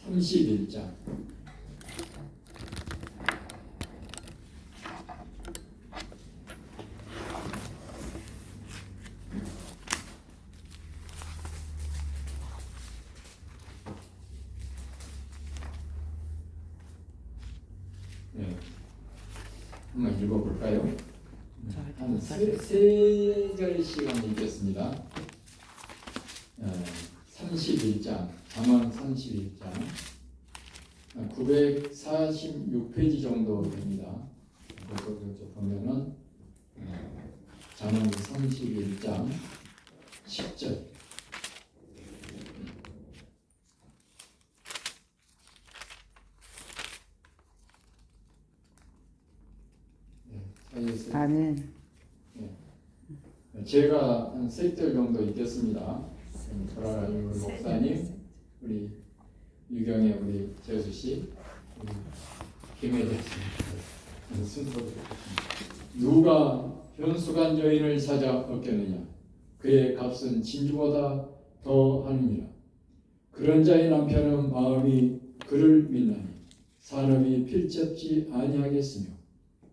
31장. 네. 한번 읽어볼까요? 한 세 절씩 한번 읽겠습니다. 31장, 잠언 31장 946페이지 정도 됩니다. 그것도 보면은 잠언 31장 10절. 아멘. 제가 한 3절 정도 읽겠습니다. 돌아가신 우리 목사님, 우리 유경의 우리 재수 씨, 우리 김혜자 씨 순서로 누가 현수간 여인을 찾아 얻겠느냐? 그의 값은 진주보다 더 하느니라. 그런 자의 남편은 마음이 그를 믿나니 산업이 필잡지 아니하겠으며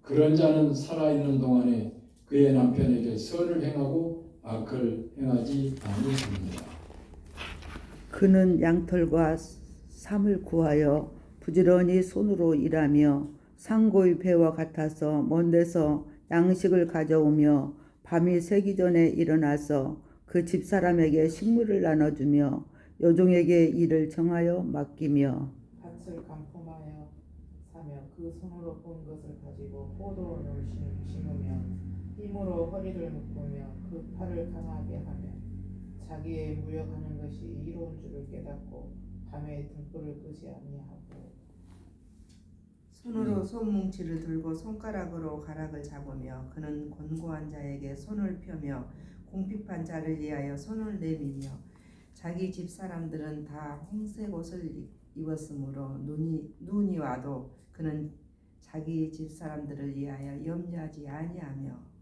그런 자는 살아있는 동안에 그의 남편에게 선을 행하고 악을 행하지 아니합니다. 그는 양털과 삼을 구하여 부지런히 손으로 일하며 상고의 배와 같아서 먼 데서 양식을 가져오며 밤이 새기 전에 일어나서 그 집사람에게 식물을 나눠주며 여종에게 일을 정하여 맡기며 밭을 간품하여 사며 그 손으로 본 것을 가지고 포도원을 심으며 힘으로 허리를 묶으며 그 팔을 강하게 하며 자기의 무역하는 것이 이로운 줄을 깨닫고 밤에 등불을 끄지 아니하고 손으로 손뭉치를 들고 손가락으로 가락을 잡으며 그는 권고한 자에게 손을 펴며 궁핍한 자를 위하여 손을 내밀며 자기 집 사람들은 다 홍색 옷을 입었으므로 눈이 와도 그는 자기 집 사람들을 위하여 염려하지 아니하며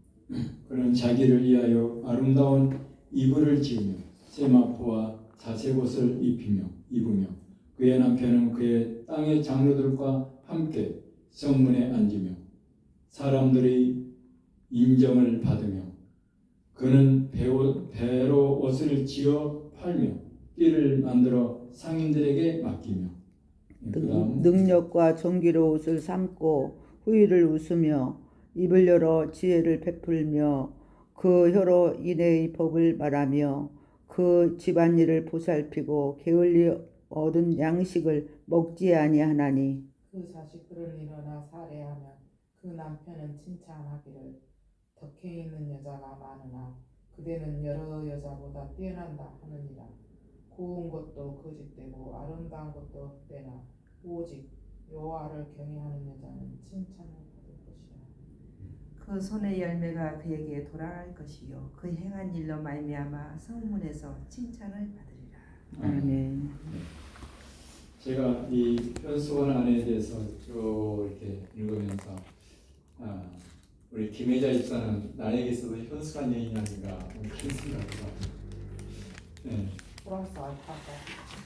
그는 자기를 위하여 아름다운 이불을 지으며 세마포와 자색 옷을 입으며 그의 남편은 그의 땅의 장로들과 함께 성문에 앉으며 사람들의 인정을 받으며 그는 배로 옷을 지어 팔며 띠를 만들어 상인들에게 맡기며 능력과 종기로 옷을 삼고 후일을 웃으며 입을 열어 지혜를 베풀며 그 혀로 인애의 법을 말하며 그 집안일을 보살피고 게을리 얻은 양식을 먹지 아니하나니 그 자식들을 일어나 살해하면 그 남편은 칭찬하기를 덕해 있는 여자가 많으나 그대는 여러 여자보다 뛰어난다 하느니라. 고운 것도 거짓되고 아름다운 것도 헛되나 오직 여호와를 경외하는 여자는 칭찬을 받을 것이라. 그 손의 열매가 그에게 돌아갈 것이요 그 행한 일로 말미암아 성문에서 칭찬을 받으리라. 아멘. 제가 이 현수원 안에 대해서 쭉 이렇게 읽으면서 우리 김혜자 입사는 나에게서도 현수간 여인이 아닌가 그런 생각을 합니다. 네. 플러스 알파가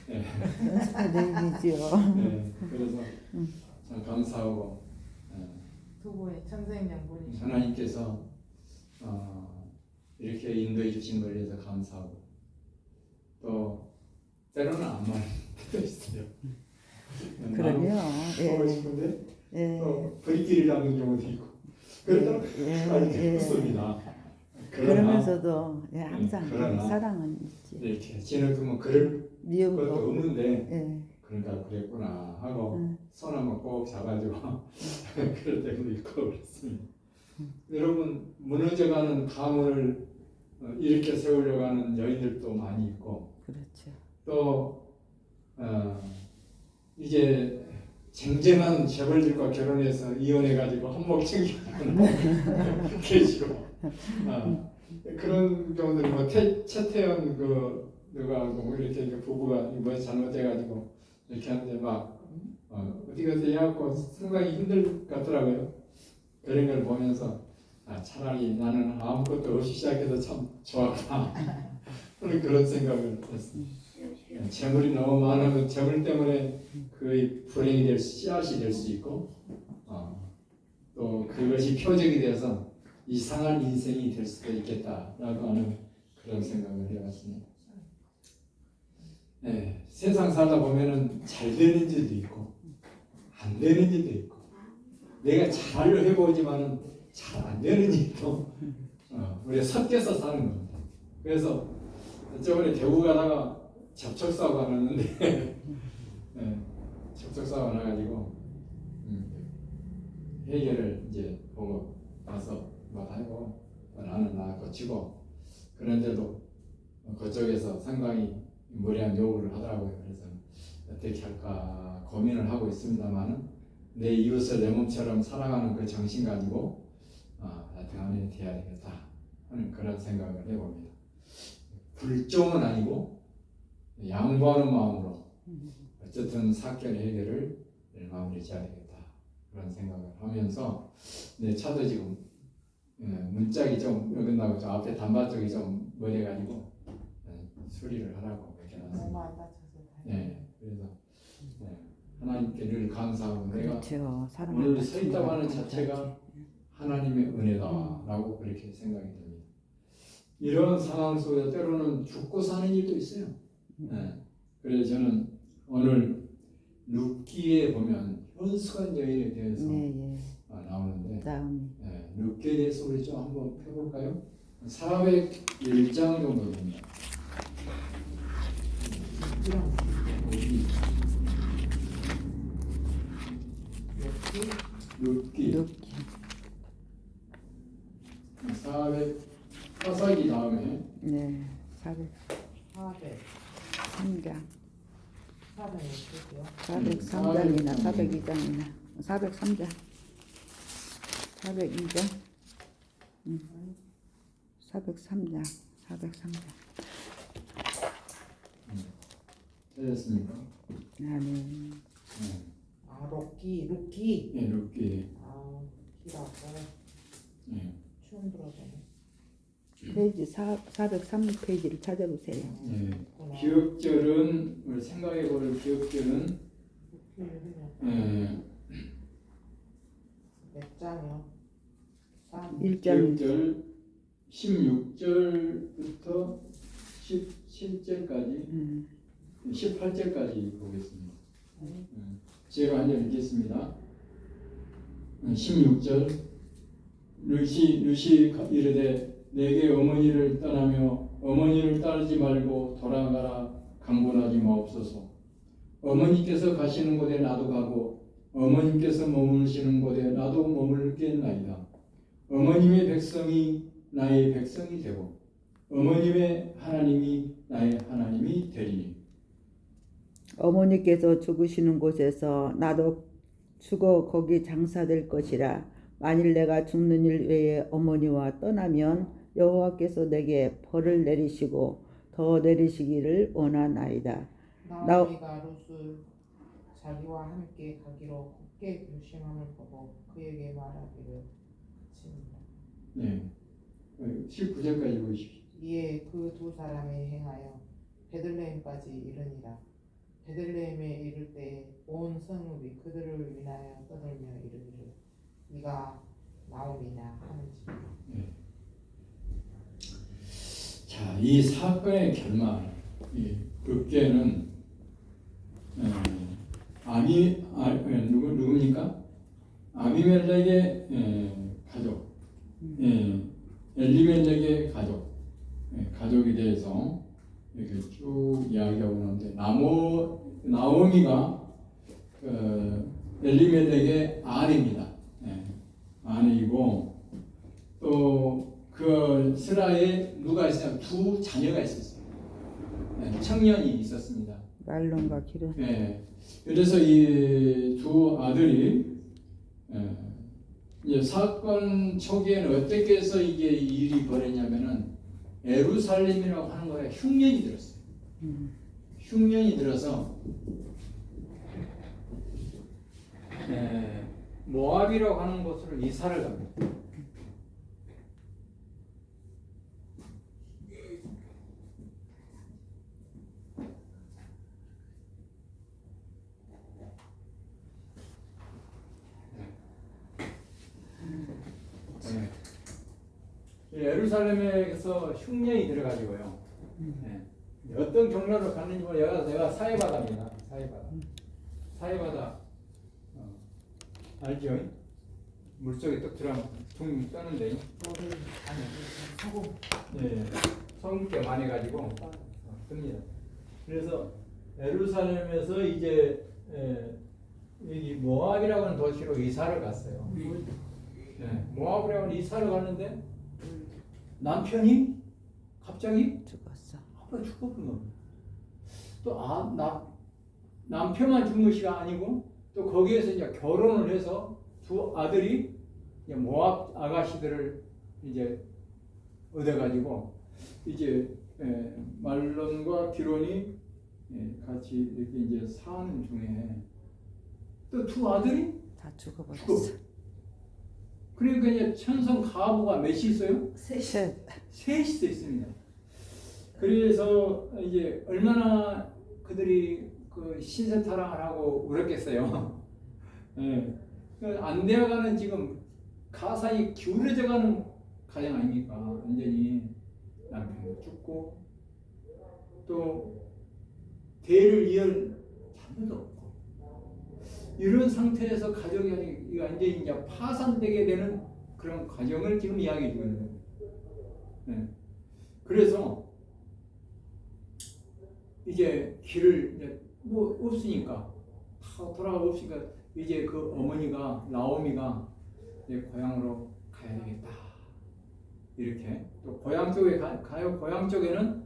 네. 연습해드리지요. 네. 그래서 참 감사하고 두 분이 천생연분이시죠. 하나님께서 이렇게 인도해 주신 것에 대해서 감사하고 또 때로는 안 맞는 때도 있어요. 그럼요. 하고 싶은데 예. 또 불길을 잡는 경우도 있고 그러다 이렇게 좋습니다. 그러면서도 항상 그러나 사랑은 있지. 이렇게 지나가면 그럴 것도 미움도. 없는데 예. 그러니까 그랬구나 하고 손 한번 꼭 잡아주고 그럴 때도 있고 그렇습니다. 여러분 무너져가는 가문을 이렇게 세우려고 하는 여인들도 많이 있고 그렇죠. 또 이제 쟁쟁한 재벌들과 결혼해서 이혼해가지고 한몫 챙기는 계시고 그런 경우들이 뭐 최태원 그 누가 뭐 이렇게 부부가 뭐 잘못해가지고 이렇게 하는데 막 어디 가서 해갖고 상당히 힘들 것 같더라고요. 그런 걸 보면서 차라리 나는 아무것도 없이 시작해서 참 좋았다. 그런 생각을 했습니다. 재물이 너무 많으면 재물 때문에 그 불행이 될 씨앗이 될 수 있고 또 그것이 표적이 되어서 이상한 인생이 될 수도 있겠다라고 하는 그런 생각을 해봤습니다. 네, 세상 살다 보면은 잘 되는 일도 있고 안 되는 일도 있고 내가 잘 해보지만은 잘 안 되는 일도 우리가 섞여서 사는 겁니다. 그래서 저번에 대구 가다가 접촉사고가 났는데 네, 접촉사고가 나가지고 해결을 이제 보고 나서 뭐 하고 나는 나 고치고 그런데도 그쪽에서 상당히 무리한 요구를 하더라고요. 그래서 어떻게 할까 고민을 하고 있습니다만은 내 이웃을 내 몸처럼 사랑하는 그 정신 가지고 대안이 돼야 되겠다 하는 그런 생각을 해봅니다. 불종은 아니고 양보하는 마음으로 어쨌든 사건 해결을 마무리 지어야 되겠다 그런 생각을 하면서 내 차도 지금 문짝이 좀 어긋나고 저 앞에 단바 쪽이 좀 머려가지고 수리를 하라고 이렇게 너무 놨습니다. 안 다쳐서 네, 그래서 하나님께 늘 감사하고 내가 그렇죠. 오늘 서 있다고 하는 자체가 하나님의 은혜다라고 그렇게 생각이 듭니다. 이런 상황 속에 때로는 죽고 사는 일도 있어요. 그래서 저는 오늘 룻기에 보면 현수관 여인에 대해서 나오는데 룻기에 대해서 우리 좀 한번 펴볼까요? 401장 정도 됩니다. 룻기 400 사사기 다음에 네, 400 400 3장 400이요. 403장이나 402장이나 403장 402장 403장 403장 찾았습니까? 나는 아 룻기 예, 룻기. 룻기라고 예. 처음 들어보네. 페이지 403페이지를 찾아보세요. 예. 기억절은 우리 생각해 볼 기억절은 몇 장이요? 1장 기억절 16절부터 17절까지 18절까지 보겠습니다. 제가 한 절 읽겠습니다. 16절 루시 이르되 내게 어머니를 떠나며 어머니를 따르지 말고 돌아가라 강권하지 마옵소서. 어머니께서 가시는 곳에 나도 가고 어머님께서 머무르시는 곳에 나도 머물겠나이다. 어머님의 백성이 나의 백성이 되고 어머님의 하나님이 나의 하나님이 되리니. 어머니께서 죽으시는 곳에서 나도 죽어 거기 장사될 것이라. 만일 내가 죽는 일 외에 어머니와 떠나면 여호와께서 내게 벌을 내리시고 더 내리시기를 원하나이다. 나오미가 룻을 자기와 함께 가기로 굳게 결심함을 보고 그에게 말하기를 그치니라. 네. 19절까지 보십시오. 이에 그 두 사람이 행하여 베들레헴까지 이르니라. 베들레헴에 이를 때에 온 성읍이 그들을 위하여 떠들며 이르기를 네가 나오미냐 하는지. 네. 자, 이 사건의 결말, 이 룻기는 누굽니까? 아비멜렉의 가족, 엘리멜렉의 가족, 가족에 대해서 이렇게 쭉 이야기하고 있는데 나오미가 엘리멜렉의 아내입니다. 아내이고 또 그 스라에 누가 있어요? 두 자녀가 있었어요. 청년이 있었습니다. 말론과 기름. 그래서 이 두 아들이 이제 사건 초기에는 어떻게 해서 이게 일이 벌어졌냐면은 예루살렘이라고 하는 거에 흉년이 들었어요. 흉년이 들어서 모압이라고 하는 곳으로 이사를 갑니다. 예루살렘에서 흉년이 들어가지고요. 예. 어떤 경로로 갔는지 모르겠어요. 내가 사해바다입니다. 사해바다 알죠? 물속에 뚝 들어가면 둥 떠는데 너를 아니 소금 예, 성게 많이 가지고 뜹니다. 그래서 예루살렘에서 이제 여기 모압이라고 하는 도시로 이사를 갔어요. 모압이라고 하는 이사를 갔는데 남편이 갑자기 죽었어. 아빠 죽어버린 겁니다. 또 남편만 죽은 것이 아니고 또 거기에서 이제 결혼을 해서 두 아들이 이제 모압 아가씨들을 이제 얻어가지고 이제 말론과 기론이 같이 이렇게 이제 사는 중에 또 두 아들이 다 죽어버렸어. 죽어. 그러니까 이제 천성 가부가 몇이 있어요? 셋. 셋이 있습니다. 그래서 이제 얼마나 그들이 그 신세 타락을 하고 울었겠어요. 예. 안 되어가는 지금 가사이 기울어져가는 가정 아닙니까? 완전히 남편도 죽고 또 대를 이을 자녀도 없고 이런 상태에서 가정이 완전히 이제 파산되게 되는 그런 과정을 지금 이야기해 주고 있는 거예요. 네. 그래서 이제 길을 이제 뭐 없으니까 다 돌아가 없으니까 이제 그 어머니가 나오미가 이제 고향으로 가야 되겠다. 이렇게 또 고향 쪽에 가요. 고향 쪽에는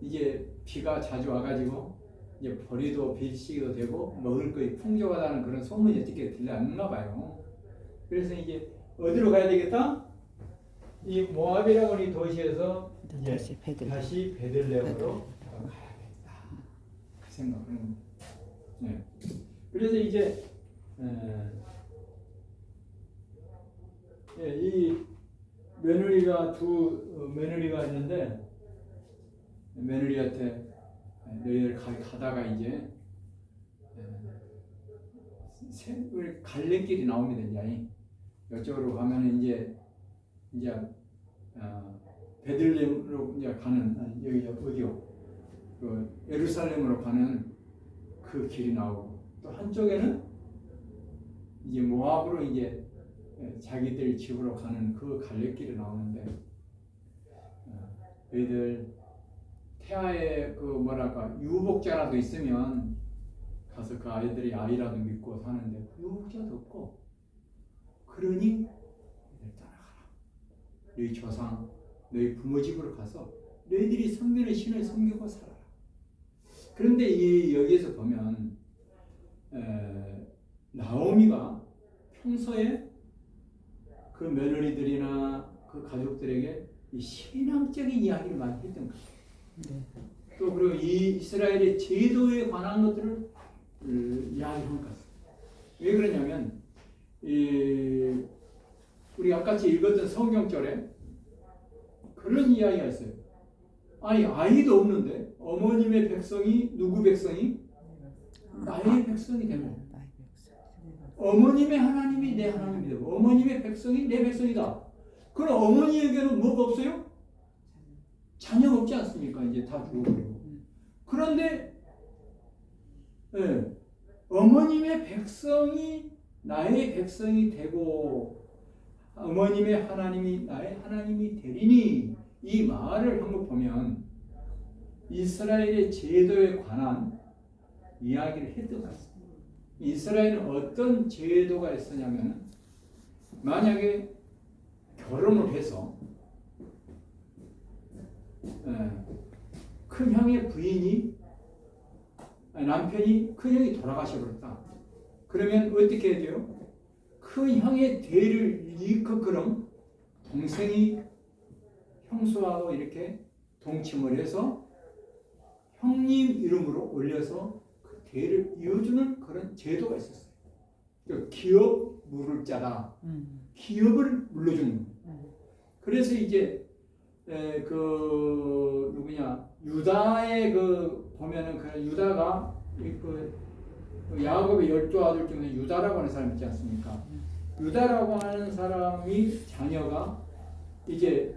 이제 비가 자주 와가지고 이제 벌이도 빌시기도 되고 먹을 것이 풍족하다는 그런 소문이 어떻게 들려왔나 봐요. 그래서 이제 어디로 가야 되겠다? 이 모압이라고 하는 이 도시에서 이제 다시 베들레헴으로 가야겠다. 그 생각을 하는 겁니다. 네. 그래서 이제 이 며느리가 두 며느리가 있는데 며느리한테 너희들 가다가 이제 갈래길이 나옵니다. 이제 이쪽으로 가면 이제 베들레헴으로 이제 가는 여기 어디요? 그 예루살렘으로 가는 그 길이 나오고 또 한쪽에는 이제 모압으로 이제 자기들 집으로 가는 그 갈래길이 나오는데 너희들 태아에 그 뭐랄까 유복자라도 있으면 가서 그 아이들이 아이라도 믿고 사는데 유복자도 없고 그러니 너희들 따라가라. 너희 조상 너희 부모 집으로 가서 너희들이 섬기는 신을 섬기고 살아라. 그런데 여기에서 보면 나오미가 평소에 그 며느리들이나 그 가족들에게 이 신앙적인 이야기를 많이 했던 거예요. 또 그리고 이 이스라엘의 제도에 관한 것들을 이야기한 것 같습니다. 왜 그러냐면 우리 아까 읽었던 성경절에 그런 이야기가 있어요. 아니 아이도 없는데 어머님의 백성이 누구 백성이? 나의 백성이 되고 어머님의 하나님이 내 하나님이 되고 어머님의 백성이 내 백성이다. 그럼 어머니에게는 뭐가 없어요? 자녀가 없지 않습니까? 이제 다 죽어버리고. 그런데 어머님의 백성이 나의 백성이 되고 어머님의 하나님이 나의 하나님이 되리니 이 말을 한번 보면 이스라엘의 제도에 관한 이야기를 했던 것 같습니다. 이스라엘은 어떤 제도가 있었냐면 만약에 결혼을 해서 큰 형의 부인이 남편이 큰 형이 돌아가셔버렸다. 그러면 어떻게 해야 돼요? 큰 형의 대를 이끌거럼 동생이 형수하고 이렇게 동침을 해서 형님 이름으로 올려서 그 대를 이어주는 그런 제도가 있었어요. 기업 물을 자다. 기업을 물려주는 거예요. 그래서 이제 그 누구냐 유다의 그 보면은 그 유다가 그 야곱의 12 아들 중에 유다라고 하는 사람 있지 않습니까? 유다라고 하는 사람이 자녀가 이제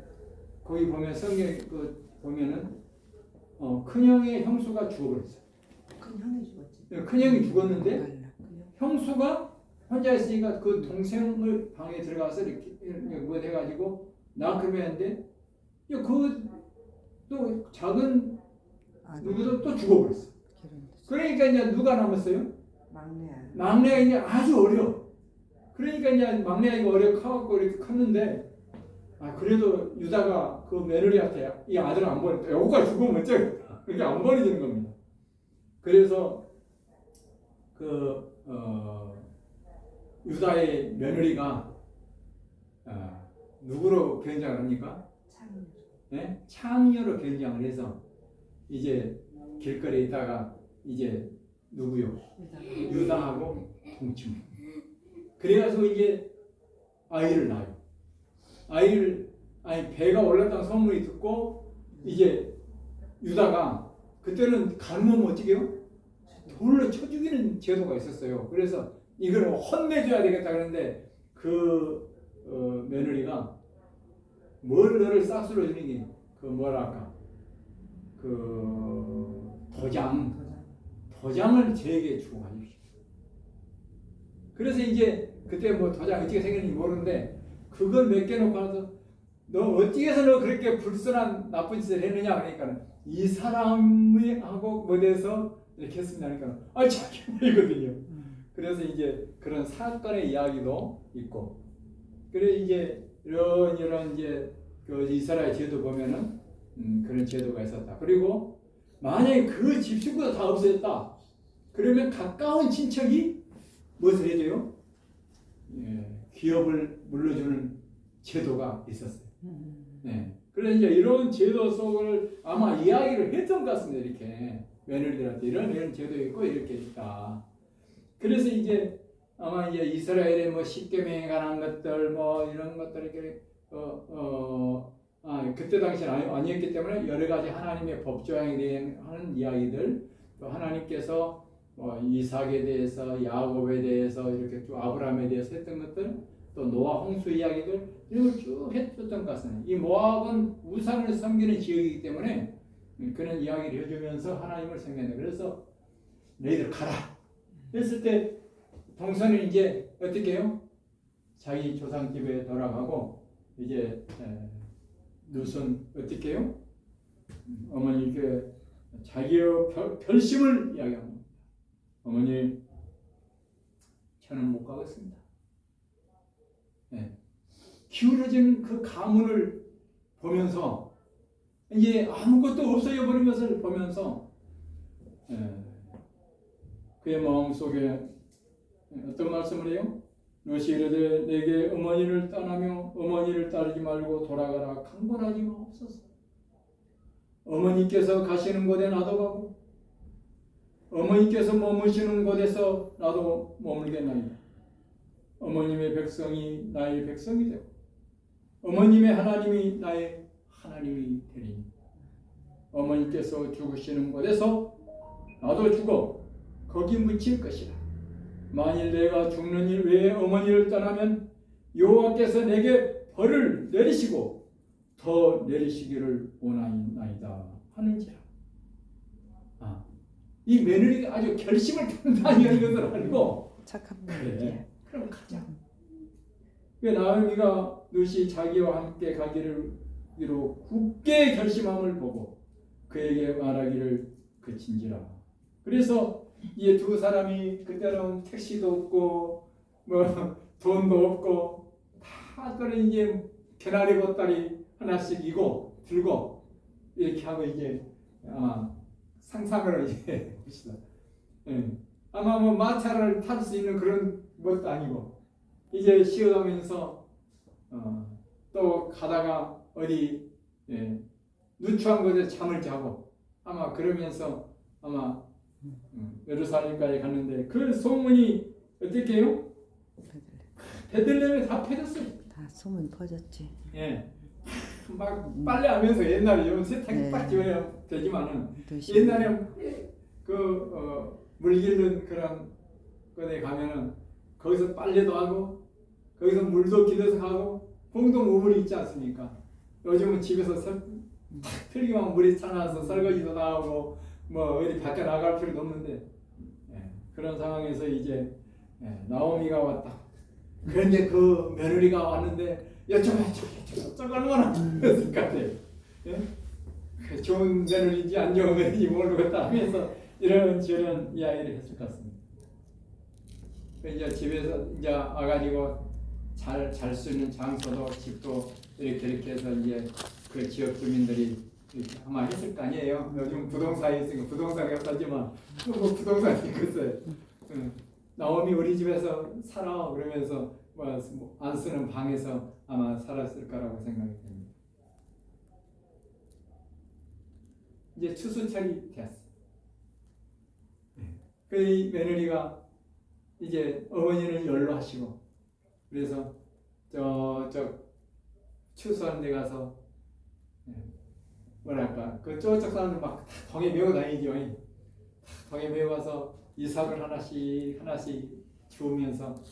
거기 보면 성경 보면은 큰형의 형수가 죽어버렸어요. 큰 형이 죽었지. 큰형이 죽었는데 큰 형수가 혼자 있으니까 그 동생을 방에 들어가서 이렇게 뭐 해가지고 낳으면는데 그또 작은 누구도 또 죽어버렸어. 그러니까 이제 누가 남았어요? 막내. 막내가 이제 아주 어려. 그러니까 이제 막내가 어려 커갖고 이렇게 컸는데 그래도 유다가 그 며느리한테 이 아들을 안 버렸다. 여기가 죽으면 어쩌겠다. 그렇게 안 버려지는 겁니다. 그래서 유다의 며느리가 누구로 변장을 합니까? 참. 네? 창녀로 변장을 해서 이제 길거리에 있다가 이제 누구요? 유다하고 동침. 그래가지고 이제 아이를 낳아요. 배가 올랐다는 소문이 듣고 이제 유다가 그때는 가늠하면 어떻게 해요? 돌로 쳐 죽이는 제도가 있었어요. 그래서 이걸 혼내줘야 되겠다 그랬는데 며느리가 너를 싹쓸어 주는 게 도장을 제게 주고 가십시오. 그래서 이제 그때 뭐 도장 어떻게 생겼는지 모르는데 그걸 몇 개 놓고 나서 너 어떻게 해서 너 그렇게 불순한 나쁜 짓을 했느냐 그러니까 이 사람이 하고 못해서 이렇게 했습니다. 그러니까 자기 말이거든요. 그래서 이제 그런 사건의 이야기도 있고 그래 이제 이런 이제 그 이스라엘 제도 보면은 그런 제도가 있었다. 그리고 만약에 그 집 식구가 다 없어졌다. 그러면 가까운 친척이 무엇을 해줘요? 기업을 물려주는 제도가 있었어요. 네. 그래서 이제 이런 제도 속을 아마 이야기를 했던 것 같습니다. 이렇게 며느리들한테 이런 제도 있고 이렇게 있다. 그래서 이제 아마 이제 이스라엘의 뭐 십계명에 관한 것들 뭐 이런 것들 이렇게 그때 당시는 아니었기 때문에 여러 가지 하나님의 법조항에 대한 이야기들 또 하나님께서 이삭에 대해서 야곱에 대해서 이렇게 쭉 아브라함에 대해서 했던 것들 또 노아 홍수 이야기들 이런 걸 쭉 했었던 것 같습니다. 이 모압은 우상을 섬기는 지역이기 때문에 그런 이야기를 해주면서 하나님을 섬겼는데 그래서 너희들 가라 했을 때 동선은 이제 어떻게 해요? 자기 조상 집에 돌아가고 이제 룻은 어떻게 해요? 어머니께 자기의 결심을 이야기합니다. 어머니 저는 못 가겠습니다. 네. 기울어진 그 가문을 보면서 이제 아무것도 없어져 버린 것을 보면서 그의 마음속에 어떤 말씀을 해요? 룻이 이르되 내게 어머니를 떠나며 어머니를 따르지 말고 돌아가라 강권하지 마옵소서. 어머니께서 가시는 곳에 나도 가고 어머니께서 머무시는 곳에서 나도 머물겠나이다. 어머님의 백성이 나의 백성이 되고 어머님의 하나님이 나의 하나님이 되리니 어머니께서 죽으시는 곳에서 나도 죽어 거기 묻힐 것이라. 만일 내가 죽는 일 외에 어머니를 떠나면 여호와께서 내게 벌을 내리시고 더 내리시기를 원하나이다 하는지라. 이 며느리가 아주 결심을 단단히 것을 알고 착합니다. 그래 그럼 가자. 나오미가 룻이 자기와 함께 가기를 위로 굳게 결심함을 보고 그에게 말하기를 그친지라. 그래서 이 두 사람이 그때는 택시도 없고 뭐 돈도 없고 다 그런 이제 개나리 보따리 하나씩 이고 들고 이렇게 하고 이제 상상을 이제 봅시다. 아마 뭐 마차를 탈 수 있는 그런 것도 아니고 이제 쉬어가면서 또 가다가 어디 누추한 곳에 잠을 자고 아마 그러면서 아마 예루살렘까지 갔는데 그 소문이 어떻게 해요? 베들레헴에 다 퍼졌어요. 다 소문 퍼졌지. 예. 막 빨래하면서 옛날에 요즘 세탁기 딱 지어야 되지만은 옛날에 물 기르는 그런 곳에 가면은 거기서 빨래도 하고 거기서 물도 기르서 가고 공동 우물이 있지 않습니까? 요즘은 집에서 탁 틀기만 물이 차나서 설거지도 나오고 뭐 어디 밖에 나갈 필요도 없는데 그런 상황에서 이제 나오미가 왔다. 그런데 그 며느리가 왔는데 여쭤봐 얼마나 그랬을 것 같아요. 그 좋은 며느리인지 안 좋은 며느리인지 모르겠다 하면서 이런저런 이야기를 했을 것 같습니다. 이제 집에서 이제 와가지고 잘 수 있는 장소도 집도 이렇게 해서 이제 그 지역 주민들이 이렇게 아마 했을 거 아니에요. 요즘 부동산이 있으니까 부동산이 없다지만 뭐 부동산이 있겠어요. 나오미 우리 집에서 살아 그러면서 뭐 안 쓰는 방에서 아마 살았을 거라고 생각이 됩니다. 이제 추수철이 되었어요. 그 며느리가 이제 어머니는 연로하시고 그래서 저 추수하는 데 가서 뭐랄까 그 저쪽 사람들 막 덩에 메고 다니죠. 덩에 메고 가서 이삭을 하나씩 주우면서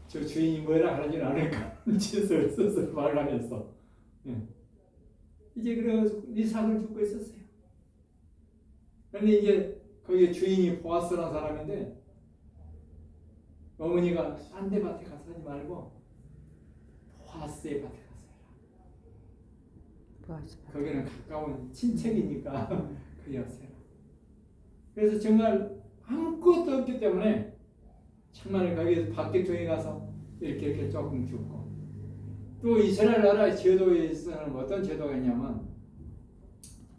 저 주인이 뭐라 하진 않을까 짓을 스스로 말하면서 이제 그래서 이삭을 줍고 있었어요. 그런데 이제 거기에 주인이 보아스라는 사람인데 어머니가 딴 데 밭에 가서 하지 말고 보아스의 밭에 가서 해라. 거기는 가까운 친척이니까 거기서 해라. 그래서 정말 아무것도 없기 때문에 정말 거기서 밖에 통에 가서 이렇게 조금 줍고 또 이스라엘 나라의 제도에서는 어떤 제도가 있냐면